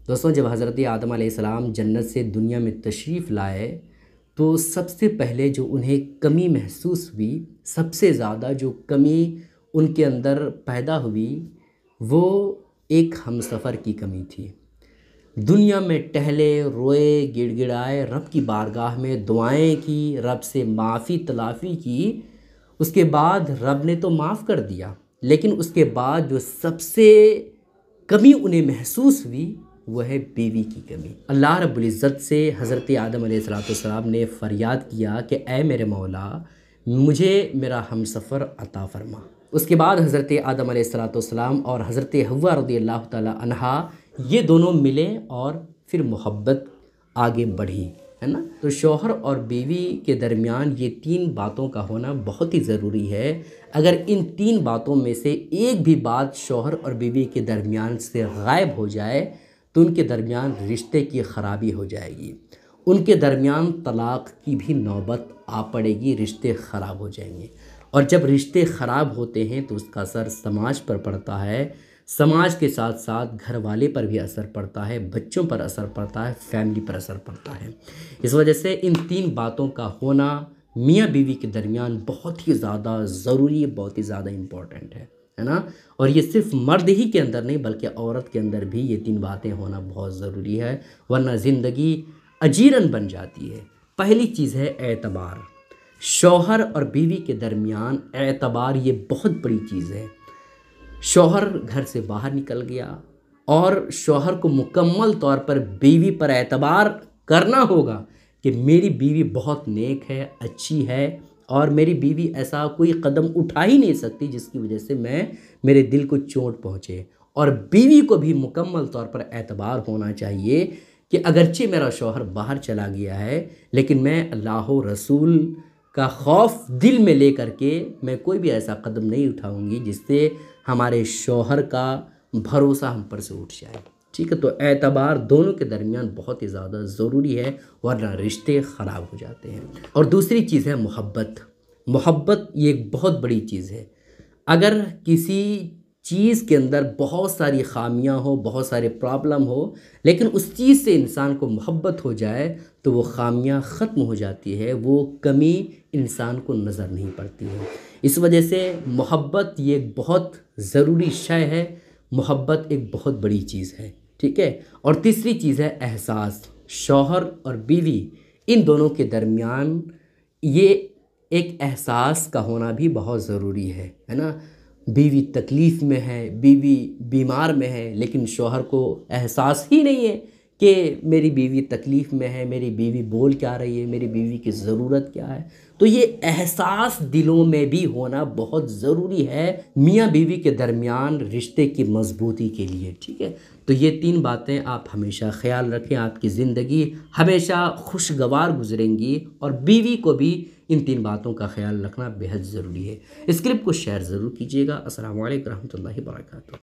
दोस्तों, जब हज़रत आदम अलैहिस्सलाम जन्नत से दुनिया में तशरीफ़ लाए तो सबसे पहले जो उन्हें कमी महसूस हुई, सबसे ज़्यादा जो कमी उनके अंदर पैदा हुई, वो एक हमसफ़र की कमी थी। दुनिया में टहले, रोए, गिड़गिड़ाए, रब की बारगाह में दुआएं की, रब से माफ़ी तलाफ़ी की। उसके बाद रब ने तो माफ़ कर दिया, लेकिन उसके बाद जो सबसे कमी उन्हें महसूस हुई वह है बीवी की कमी। अल्लाह रब्बुल इज़्ज़त से हज़रत आदम अलैहिस्सलाम ने फ़रियाद किया कि ऐ मेरे मौला, मुझे मेरा हमसफ़र अता फ़रमा। उसके बाद हज़रत आदम अलैहिस्सलाम और हज़रत हव्वा रज़ियल्लाहु ताला अन्हा ये दोनों मिले और फिर मोहब्बत आगे बढ़ी, है ना। तो शौहर और बीवी के दरमियान ये तीन बातों का होना बहुत ही ज़रूरी है। अगर इन तीन बातों में से एक भी बात शौहर और बीवी के दरमियान से गायब हो जाए तो उनके दरमियान रिश्ते की ख़राबी हो जाएगी, उनके दरमियान तलाक़ की भी नौबत आ पड़ेगी, रिश्ते ख़राब हो जाएंगे। और जब रिश्ते ख़राब होते हैं तो उसका असर समाज पर पड़ता है, समाज के साथ साथ घर वाले पर भी असर पड़ता है, बच्चों पर असर पड़ता है, फैमिली पर असर पड़ता है। इस वजह से इन तीन बातों का होना मियाँ बीवी के दरमियान बहुत ही ज़्यादा ज़रूरी है, बहुत ही ज़्यादा इम्पॉर्टेंट है ना। और ये सिर्फ मर्द ही के अंदर नहीं बल्कि औरत के अंदर भी ये तीन बातें होना बहुत ज़रूरी है, वरना ज़िंदगी अजीरन बन जाती है। पहली चीज़ है एतबार। शौहर और बीवी के दरमियान एतबार ये बहुत बड़ी चीज़ है। शौहर घर से बाहर निकल गया और शौहर को मुकम्मल तौर पर बीवी पर एतबार करना होगा कि मेरी बीवी बहुत नेक है, अच्छी है, और मेरी बीवी ऐसा कोई कदम उठा ही नहीं सकती जिसकी वजह से मेरे दिल को चोट पहुँचे। और बीवी को भी मुकम्मल तौर पर एतबार होना चाहिए कि अगरचे मेरा शौहर बाहर चला गया है, लेकिन मैं अल्लाह रसूल का खौफ दिल में ले करके मैं कोई भी ऐसा कदम नहीं उठाऊंगी जिससे हमारे शौहर का भरोसा हम पर से उठ जाए। ठीक है, तो एतबार दोनों के दरमियान बहुत ही ज़्यादा ज़रूरी है, वरना रिश्ते ख़राब हो जाते हैं। और दूसरी चीज़ है मोहब्बत। मोहब्बत ये एक बहुत बड़ी चीज़ है। अगर किसी चीज़ के अंदर बहुत सारी ख़ामियाँ हो, बहुत सारे प्रॉब्लम हो, लेकिन उस चीज़ से इंसान को मोहब्बत हो जाए तो वो ख़ामियाँ ख़त्म हो जाती है, वो कमी इंसान को नज़र नहीं पड़ती है। इस वजह से मोहब्बत ये एक बहुत ज़रूरी शय है, मोहब्बत एक बहुत बड़ी चीज़ है। ठीक है। और तीसरी चीज़ है एहसास। शौहर और बीवी इन दोनों के दरमियान ये एक एहसास का होना भी बहुत ज़रूरी है ना। बीवी तकलीफ़ में है, बीवी बीमार में है, लेकिन शौहर को एहसास ही नहीं है कि मेरी बीवी तकलीफ़ में है, मेरी बीवी बोल क्या रही है, मेरी बीवी की ज़रूरत क्या है। तो ये एहसास दिलों में भी होना बहुत ज़रूरी है मियाँ बीवी के दरमियान रिश्ते की मजबूती के लिए। ठीक है, तो ये तीन बातें आप हमेशा ख्याल रखें, आपकी ज़िंदगी हमेशा खुशगवार गुजरेंगी। और बीवी को भी इन तीन बातों का ख्याल रखना बेहद ज़रूरी है। इस क्लिप को शेयर ज़रूर कीजिएगा। अस्सलामु अलैकुम रहमतुल्लाहि व बरकातुहू।